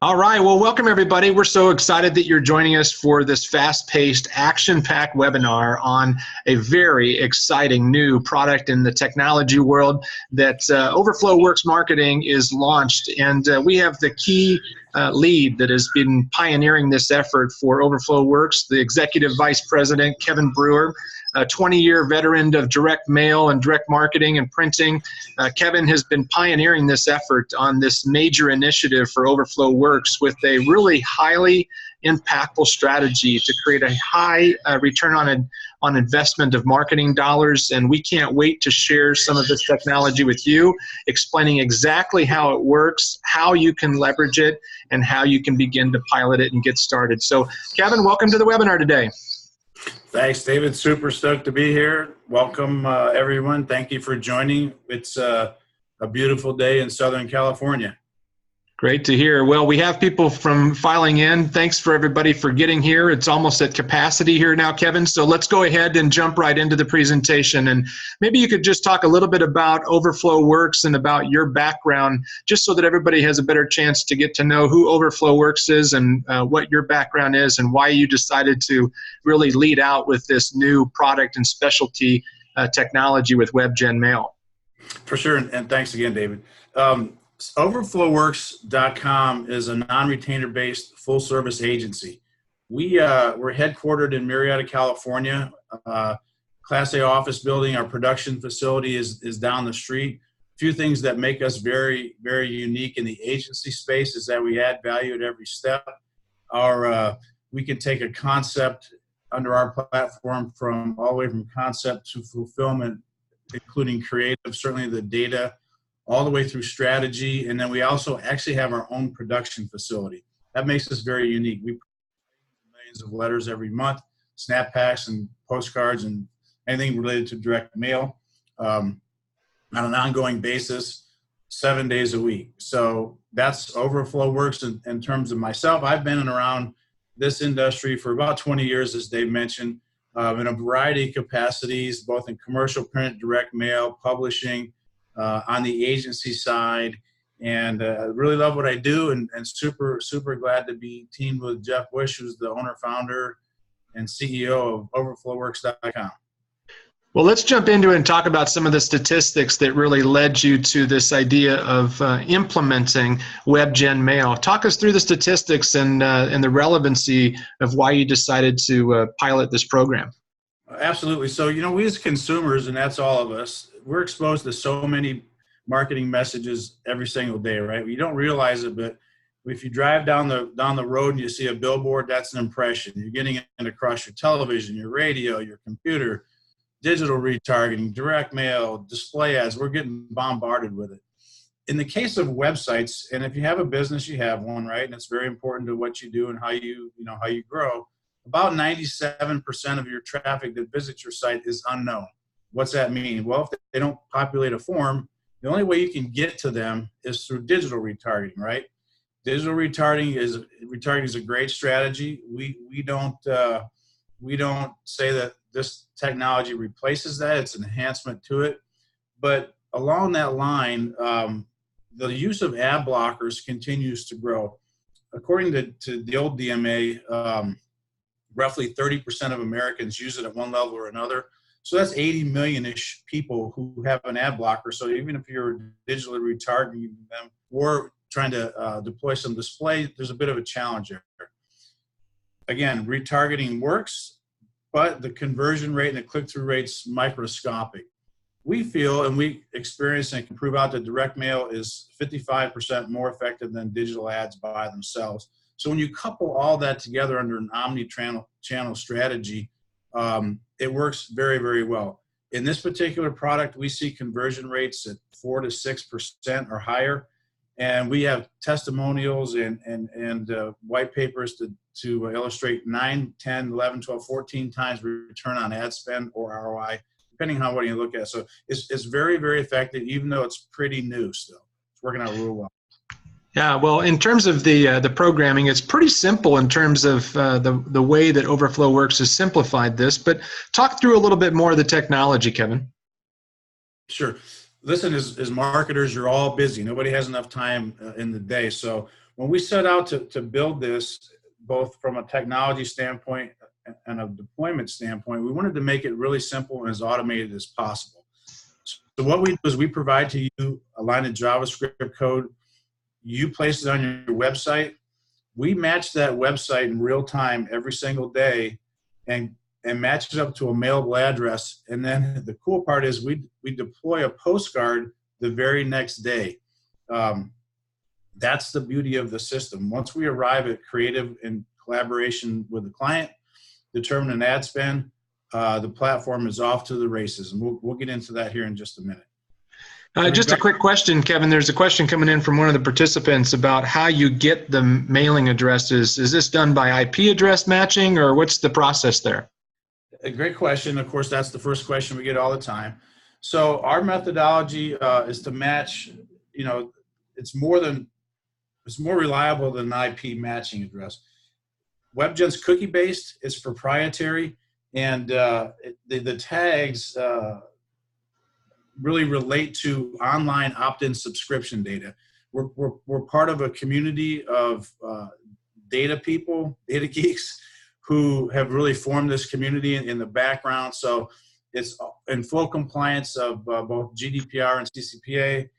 All right, well, welcome everybody. We're so excited that you're joining us for this fast-paced, action-packed webinar on a very exciting new product in the technology world that Overflow Works Marketing is launched. And we have the key lead that has been pioneering this effort for Overflow Works, the Executive Vice President, Kevin Brewer, a 20-year veteran of direct mail and direct marketing and printing. Kevin has been pioneering this effort on this major initiative for Overflow Works with a really highly impactful strategy to create a high return on investment of marketing dollars. And we can't wait to share some of this technology with you, explaining exactly how it works, how you can leverage it, and how you can begin to pilot it and get started. So, Kevin, welcome to the webinar today. Thanks, David. Super stoked to be here. Welcome, everyone. Thank you for joining. It's a beautiful day in Southern California. Great to hear. Well, we have people from filing in. Thanks for everybody for getting here. It's almost at capacity here now, Kevin. So let's go ahead and jump right into the presentation. And maybe you could just talk a little bit about Overflow Works and about your background, just so that everybody has a better chance to get to know who Overflow Works is and what your background is and why you decided to really lead out with this new product and specialty technology with WebGenMail. For sure. And thanks again, David. Overflowworks.com is a non-retainer-based full-service agency. We're headquartered in Marietta, California. Class A office building. Our production facility is down the street. A few things that make us very, very unique in the agency space is that we add value at every step. We can take a concept under our platform from all the way from concept to fulfillment, including creative, certainly the data, all the way through strategy, and then we also actually have our own production facility. That makes us very unique. We produce millions of letters every month, snap packs and postcards and anything related to direct mail on an ongoing basis, 7 days a week. So that's Overflow Works in terms of myself. I've been around this industry for about 20 years, as Dave mentioned, in a variety of capacities, both in commercial print, direct mail, publishing, on the agency side, and really love what I do, and super glad to be teamed with Jeff Bush, who's the owner, founder, and CEO of OverflowWorks.com. Well, let's jump into it and talk about some of the statistics that really led you to this idea of implementing WebGenMail. Talk us through the statistics and the relevancy of why you decided to pilot this program. Absolutely. So, we as consumers, and that's all of us, we're exposed to so many marketing messages every single day, right? You don't realize it, but if you drive down the road and you see a billboard, that's an impression. You're getting it across your television, your radio, your computer, digital retargeting, direct mail, display ads. We're getting bombarded with it. In the case of websites, and if you have a business, you have one, right? And it's very important to what you do and how you grow. About 97% of your traffic that visits your site is unknown. What's that mean? Well, if they don't populate a form, the only way you can get to them is through digital retargeting, right? Digital retargeting is a great strategy. We don't say that this technology replaces that. It's an enhancement to it. But along that line, the use of ad blockers continues to grow. According to the old DMA, roughly 30% of Americans use it at one level or another. So that's 80 million-ish people who have an ad blocker. So even if you're digitally retargeting them or trying to deploy some display, there's a bit of a challenge there. Again, retargeting works, but the conversion rate and the click-through rate's microscopic. We feel, and we experience and can prove out, that direct mail is 55% more effective than digital ads by themselves. So when you couple all that together under an omni-channel strategy, it works very, very well. In this particular product, we see conversion rates at 4 to 6% or higher, and we have testimonials and white papers to illustrate 9, 10, 11, 12, 14 times return on ad spend or ROI, depending on what you look at. So it's very, very effective, even though it's pretty new still. It's working out real well. Yeah, well, in terms of the programming, it's pretty simple in terms of the way that Overflow Works has simplified this. But talk through a little bit more of the technology, Kevin. Sure. Listen, as marketers, you're all busy. Nobody has enough time in the day. So when we set out to build this, both from a technology standpoint and a deployment standpoint, we wanted to make it really simple and as automated as possible. So what we do is we provide to you a line of JavaScript code. You place it on your website. We match that website in real time every single day and match it up to a mailable address. And then the cool part is we deploy a postcard the very next day. That's the beauty of the system. Once we arrive at creative in collaboration with the client, determine an ad spend, the platform is off to the races. And we'll get into that here in just a minute. Just a quick question, Kevin. There's a question coming in from one of the participants about how you get the mailing addresses. Is this done by IP address matching, or what's the process there? A great question. Of course, that's the first question we get all the time. So our methodology is to match, it's more reliable than an IP matching address. WebGen's cookie-based, it's proprietary, and the tags really relate to online opt-in subscription data. We're part of a community of data people, data geeks, who have really formed this community in the background. So it's in full compliance of both GDPR and CCPA,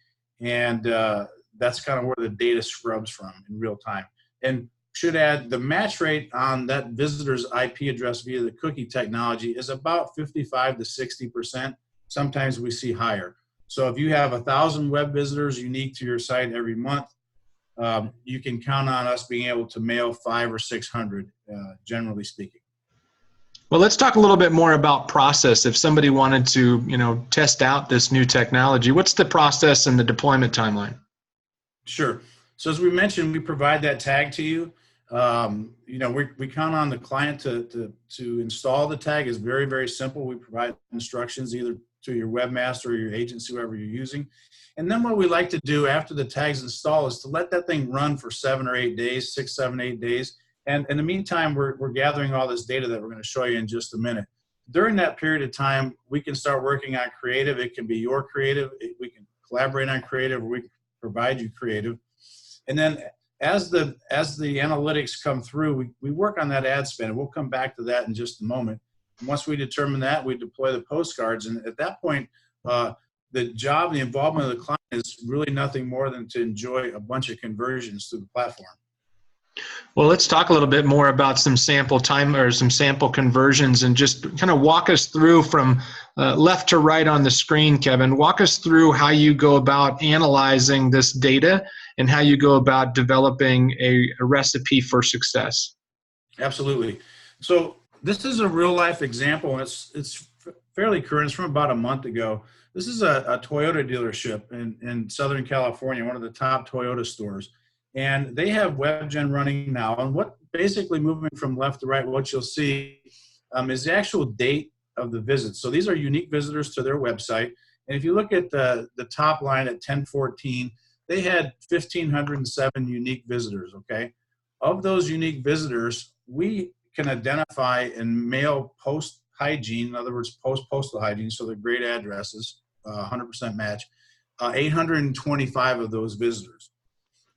and that's kind of where the data scrubs from in real time. And should add, the match rate on that visitor's IP address via the cookie technology is about 55 to 60%. Sometimes we see higher. So if you have 1,000 web visitors unique to your site every month, you can count on us being able to mail 500 or 600, generally speaking. Well, let's talk a little bit more about process. If somebody wanted to, test out this new technology, what's the process and the deployment timeline? Sure. So as we mentioned, we provide that tag to you. We count on the client to install the tag. Is very, very simple. We provide instructions either to your webmaster or your agency, whoever you're using. And then what we like to do after the tag's installed is to let that thing run for 7 or 8 days, 6, 7, 8 days. And in the meantime, we're gathering all this data that we're going to show you in just a minute. During that period of time, we can start working on creative. It can be your creative. We can collaborate on creative, or we can provide you creative. And then as the analytics come through, we work on that ad spend. We'll come back to that in just a moment. And once we determine that, we deploy the postcards. And at that point, the job, the involvement of the client is really nothing more than to enjoy a bunch of conversions through the platform. Well, let's talk a little bit more about some sample time or some sample conversions, and just kind of walk us through from left to right on the screen, Kevin. Walk us through how you go about analyzing this data and how you go about developing a recipe for success. Absolutely. So this is a real life example, and it's fairly current. It's from about a month ago. This is a Toyota dealership in Southern California, one of the top Toyota stores. And they have WebGen running now. And what basically, moving from left to right, what you'll see is the actual date of the visit. So these are unique visitors to their website. And if you look at the top line at 10/14, they had 1,507 unique visitors, okay? Of those unique visitors, we can identify and mail post hygiene, in other words, postal hygiene, so they're great addresses, 100% match, 825 of those visitors.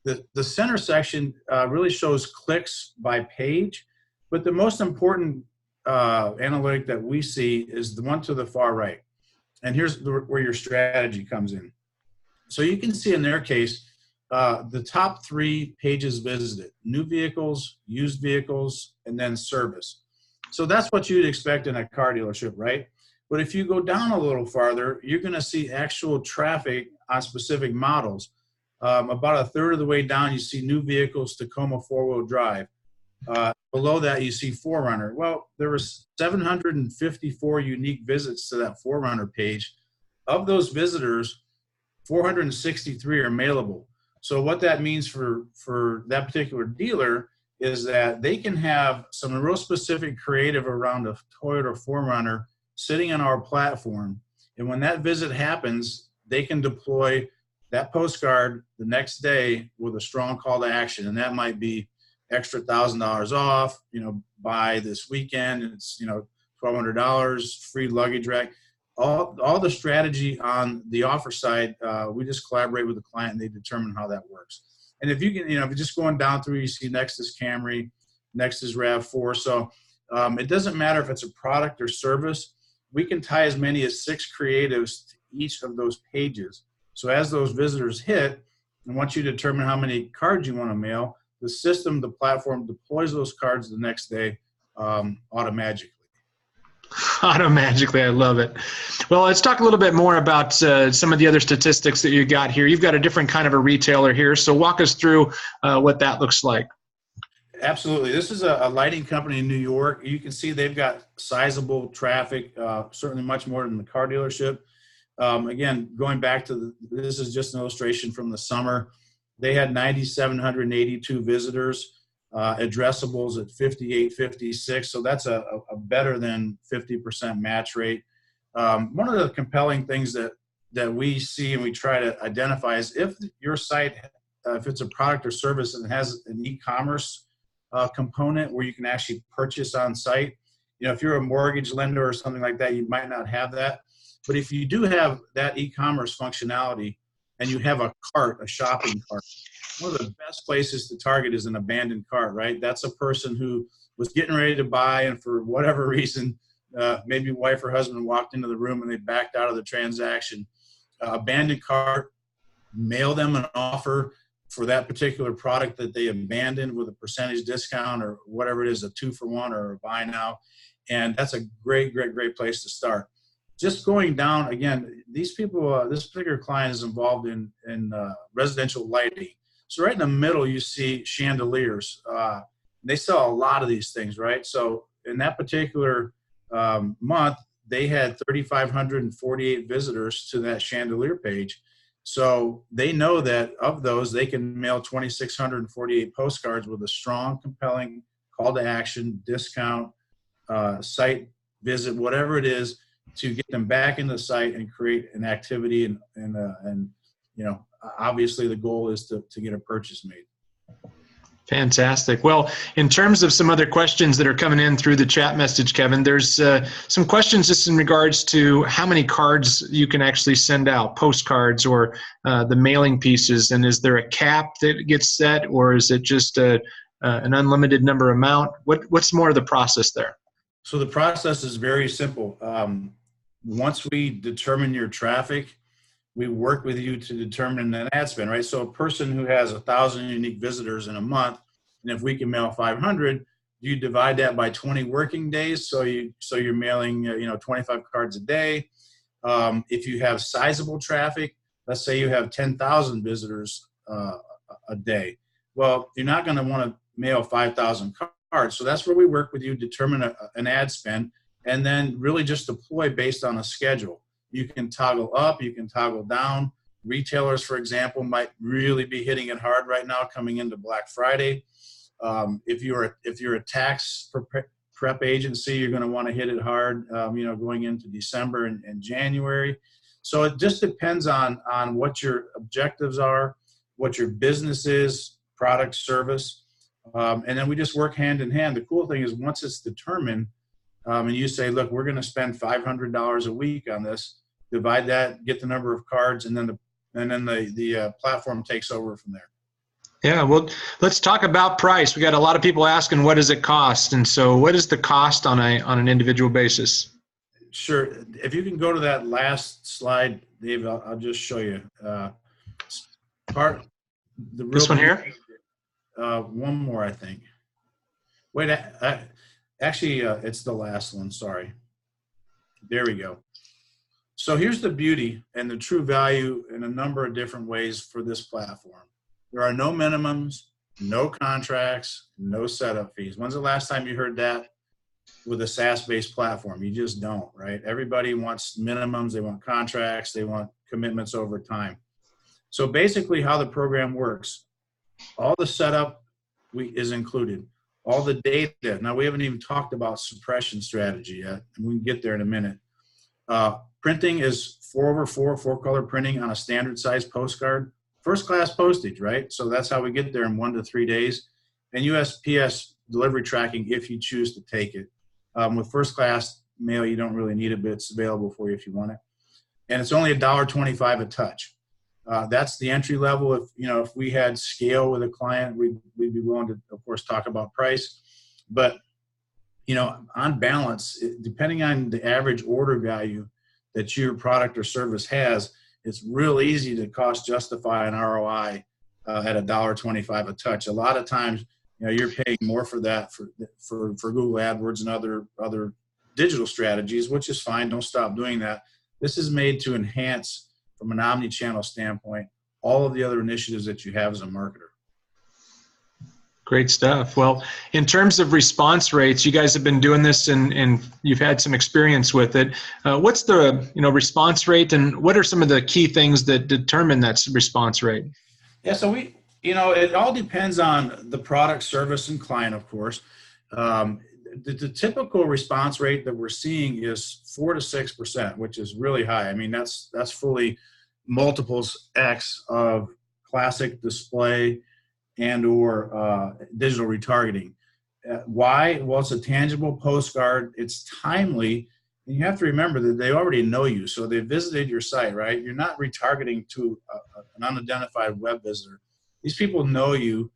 The center section really shows clicks by page, but the most important analytic that we see is the one to the far right. And here's where your strategy comes in. So you can see in their case, the top 3 pages visited: new vehicles, used vehicles, and then service. So that's what you'd expect in a car dealership, right? But if you go down a little farther, you're going to see actual traffic on specific models. About a third of the way down, you see new vehicles, Tacoma 4-wheel drive. Below that, you see 4Runner. Well, there was 754 unique visits to that 4Runner page. Of those visitors, 463 are mailable. So what that means for that particular dealer is that they can have some real specific creative around a Toyota 4Runner sitting on our platform. And when that visit happens, they can deploy that postcard the next day with a strong call to action. And that might be extra $1,000 off, buy this weekend, and it's, $1,200, free luggage rack. all the strategy on the offer side, we just collaborate with the client and they determine how that works. And if you can, if you're just going down through, you see next is Camry, next is RAV4. So it doesn't matter if it's a product or service. We can tie as many as 6 creatives to each of those pages. So as those visitors hit, and once you determine how many cards you want to mail, the system, the platform deploys those cards the next day automatically. Automagically, I love it. Well, let's talk a little bit more about some of the other statistics that you got here. You've got a different kind of a retailer here, so walk us through what that looks like. Absolutely. This is a lighting company in New York. You can see they've got sizable traffic, certainly much more than the car dealership. Again, going back to this is just an illustration from the summer. They had 9,782 visitors. Addressables at 5856, so that's a better than 50% match rate. One of the compelling things that we see and we try to identify is if your site, if it's a product or service and has an e-commerce component where you can actually purchase on site. If you're a mortgage lender or something like that, you might not have that. But if you do have that e-commerce functionality and you have a cart, a shopping cart, one of the best places to target is an abandoned cart, right? That's a person who was getting ready to buy and for whatever reason, maybe wife or husband walked into the room and they backed out of the transaction. Abandoned cart, mail them an offer for that particular product that they abandoned with a percentage discount or whatever it is, a 2-for-1 or a buy now. And that's a great, great, great place to start. Just going down, again, these people, this particular client is involved in residential lighting. So right in the middle, you see chandeliers. They sell a lot of these things, right? So in that particular month, they had 3,548 visitors to that chandelier page. So they know that of those, they can mail 2,648 postcards with a strong, compelling call to action, discount, site visit, whatever it is, to get them back in the site and create an activity and obviously the goal is to get a purchase made. Fantastic. Well, in terms of some other questions that are coming in through the chat message, Kevin, there's some questions just in regards to how many cards you can actually send out, postcards or the mailing pieces, and is there a cap that gets set, or is it just an unlimited number amount? What's more of the process there? So the process is very simple. Once we determine your traffic, we work with you to determine an ad spend, right? So a person who has 1,000 unique visitors in a month, and if we can mail 500, you divide that by 20 working days. So you're mailing 25 cards a day. If you have sizable traffic, let's say you have 10,000 visitors a day. Well, you're not going to want to mail 5,000 cards. So that's where we work with you, determine an ad spend, and then really just deploy based on a schedule. You can toggle up, you can toggle down. Retailers, for example, might really be hitting it hard right now coming into Black Friday. If you're a tax prep agency, you're going to want to hit it hard, going into December and January. So it just depends on what your objectives are, what your business is, product, service, and then we just work hand in hand. The cool thing is once it's determined, and you say, look, we're going to spend $500 a week on this. Divide that, get the number of cards, and then the platform takes over from there. Yeah, well, let's talk about price. We got a lot of people asking, what does it cost? And so, what is the cost on an individual basis? Sure. If you can go to that last slide, Dave, I'll just show you. This one here. One more, I think. Wait, actually, it's the last one. Sorry. There we go. So here's the beauty and the true value in a number of different ways for this platform. There are no minimums, no contracts, no setup fees. When's the last time you heard that with a SaaS-based platform? You just don't, right? Everybody wants minimums, they want contracts, they want commitments over time. So basically how the program works, all the setup is included. All the data, now we haven't even talked about suppression strategy yet, and we can get there in a minute. Printing is 4x4, 4-color printing on a standard size postcard. First class postage, right? So that's how we get there in 1 to 3 days. And USPS delivery tracking if you choose to take it. With first class mail, you don't really need it, but it's available for you if you want it. And it's only $1.25 a touch. That's the entry level. If we had scale with a client, we'd be willing to, of course, talk about price. But on balance, depending on the average order value that your product or service has, it's real easy to cost justify an ROI at $1.25 a touch. A lot of times, you're paying more for that for Google AdWords and other digital strategies, which is fine. Don't stop doing that. This is made to enhance, from an omni-channel standpoint, all of the other initiatives that you have as a marketer. Great stuff. Well, in terms of response rates, you guys have been doing this and you've had some experience with it. What's the response rate, and what are some of the key things that determine that response rate? Yeah, so it all depends on the product, service, and client, of course. The typical response rate that we're seeing is 4 to 6%, which is really high. I mean, that's fully multiples X of classic display and or digital retargeting. Why? Well, it's a tangible postcard. It's timely. And you have to remember that they already know you. So they visited your site, right? You're not retargeting to an unidentified web visitor. These people know you.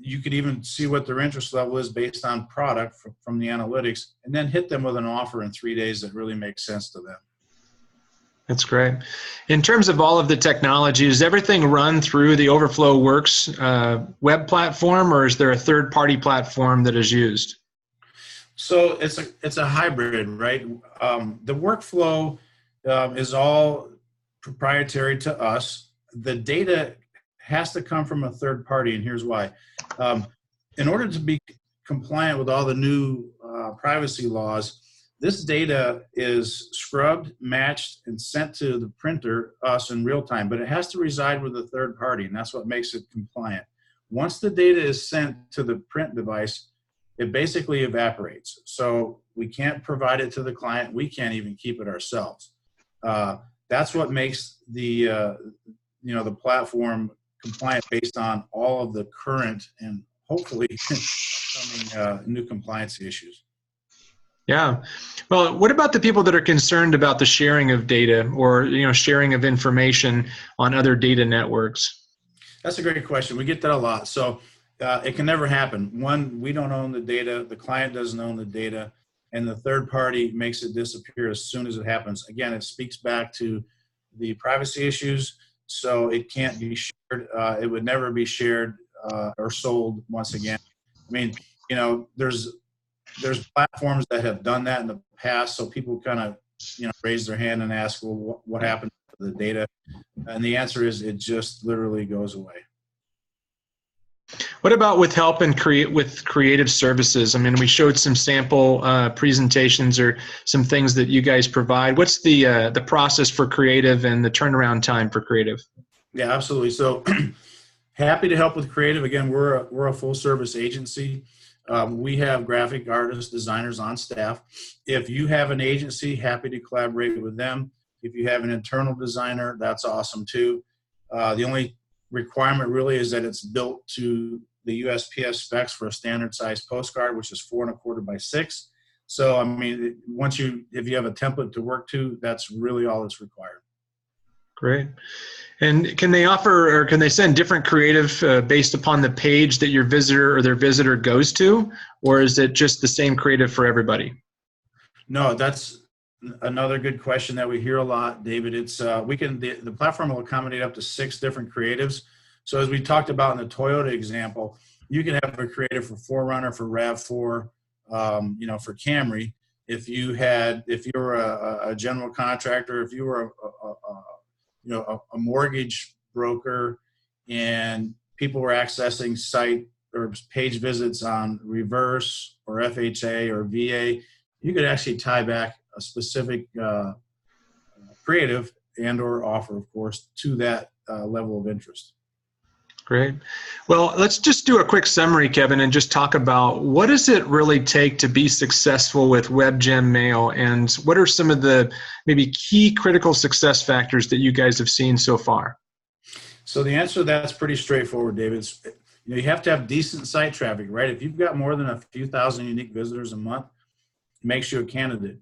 You could even see what their interest level is based on product from the analytics, and then hit them with an offer in 3 days that really makes sense to them. That's great. In terms of all of the technology, is everything run through the Overflow Works web platform, or is there a third-party platform that is used? So it's a hybrid, right? The workflow is all proprietary to us. The data has to come from a third party, and here's why. In order to be compliant with all the new privacy laws, this data is scrubbed, matched, and sent to the printer, us, in real time, but it has to reside with a third party, and that's what makes it compliant. Once the data is sent to the print device, it basically evaporates. So we can't provide it to the client. We can't even keep it ourselves. That's what makes the platform compliant based on all of the current and hopefully upcoming new compliance issues. Yeah. Well, what about the people that are concerned about the sharing of data or sharing of information on other data networks? That's a great question. We get that a lot. So it can never happen. One, we don't own the data. The client doesn't own the data. And the third party makes it disappear as soon as it happens. Again, it speaks back to the privacy issues. So it can't be shared. It would never be shared or sold once again. I mean, there's platforms that have done that in the past. So people kind of, raise their hand and ask, well, what happened to the data? And the answer is it just literally goes away. What about with help and with creative services? I mean, we showed some sample presentations or some things that you guys provide. What's the process for creative and the turnaround time for creative? Yeah, absolutely. So happy to help with creative. Again, we're a full service agency. We have graphic artists, designers on staff. If you have an agency, happy to collaborate with them. If you have an internal designer, that's awesome too. The only requirement really is that it's built to the USPS specs for a standard size postcard, which is 4 1/4 by 6. So, I mean, if you have a template to work to, that's really all that's required. Great. And can they offer or can they send different creative based upon the page that your visitor or their visitor goes to, or is it just the same creative for everybody? No, that's another good question that we hear a lot, David. It's the platform will accommodate up to 6 different creatives. So as we talked about in the Toyota example, you can have a creative for 4Runner, for RAV4, for Camry. If you were a general contractor, if you were a mortgage broker, and people were accessing site or page visits on Reverse or FHA or VA, you could actually tie back a specific creative and or offer, of course, to that level of interest. Great. Well, let's just do a quick summary, Kevin, and just talk about what does it really take to be successful with WebGenMail, and what are some of the maybe key critical success factors that you guys have seen so far? So the answer to that's pretty straightforward, David. You have to have decent site traffic, right? If you've got more than a few thousand unique visitors a month, makes you a candidate.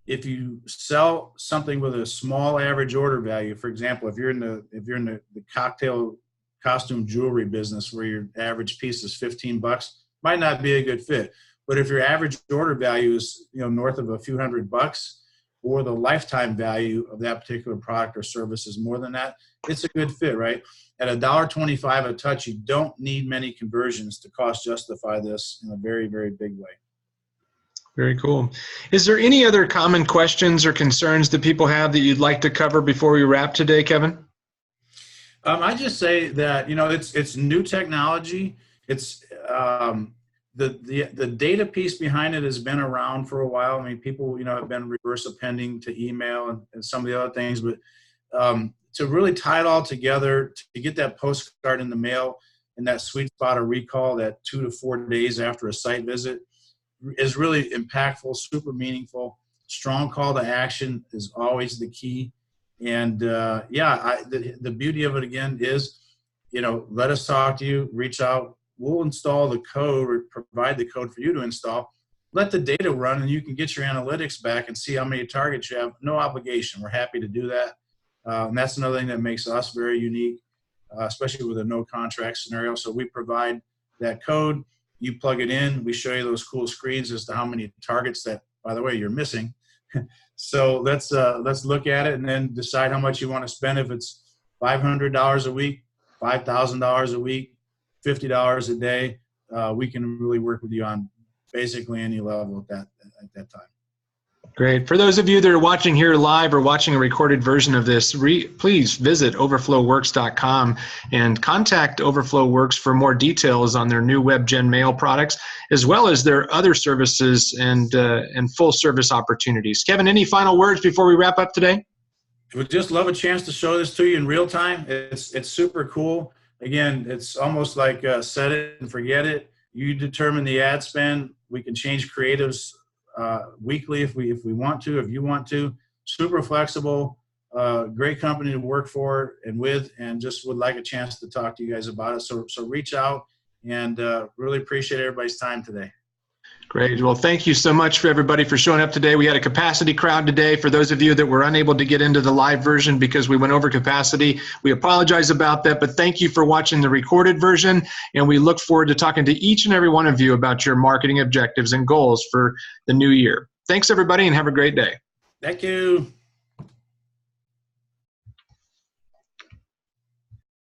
If you sell something with a small average order value, for example, if you're in the cocktail costume jewelry business where your average piece is $15, might not be a good fit. But if your average order value is north of a few $100, or the lifetime value of that particular product or service is more than that, it's a good fit, right? At $1.25 a touch, you don't need many conversions to cost justify this in a very, very big way. Very cool. Is there any other common questions or concerns that people have that you'd like to cover before we wrap today, Kevin? I just say that it's new technology. It's the data piece behind it has been around for a while. I mean, people have been reverse appending to email and some of the other things, but to really tie it all together, to get that postcard in the mail in that sweet spot of recall, that 2 to 4 days after a site visit, is really impactful, super meaningful. Strong call to action is always the key. And the beauty of it again is, let us talk to you, reach out. We'll install the code or provide the code for you to install. Let the data run and you can get your analytics back and see how many targets you have. No obligation. We're happy to do that. And that's another thing that makes us very unique, especially with a no contract scenario. So we provide that code. You plug it in. We show you those cool screens as to how many targets that, by the way, you're missing. So let's look at it and then decide how much you want to spend. If it's $500 a week, $5,000 a week, $50 a day, we can really work with you on basically any level at that time. Great. For those of you that are watching here live or watching a recorded version of this, please visit overflowworks.com and contact OverflowWorks for more details on their new WebGenMail products, as well as their other services and full service opportunities. Kevin, any final words before we wrap up today? We'd just love a chance to show this to you in real time. It's super cool. Again, it's almost like set it and forget it. You determine the ad spend. We can change creatives weekly if we want to, if you want to. Super flexible, great company to work for and with, and just would like a chance to talk to you guys about it. So reach out, and really appreciate everybody's time today. Great. Well, thank you so much for everybody for showing up today. We had a capacity crowd today. For those of you that were unable to get into the live version because we went over capacity, we apologize about that, but thank you for watching the recorded version, and we look forward to talking to each and every one of you about your marketing objectives and goals for the new year. Thanks, everybody, and have a great day. Thank you.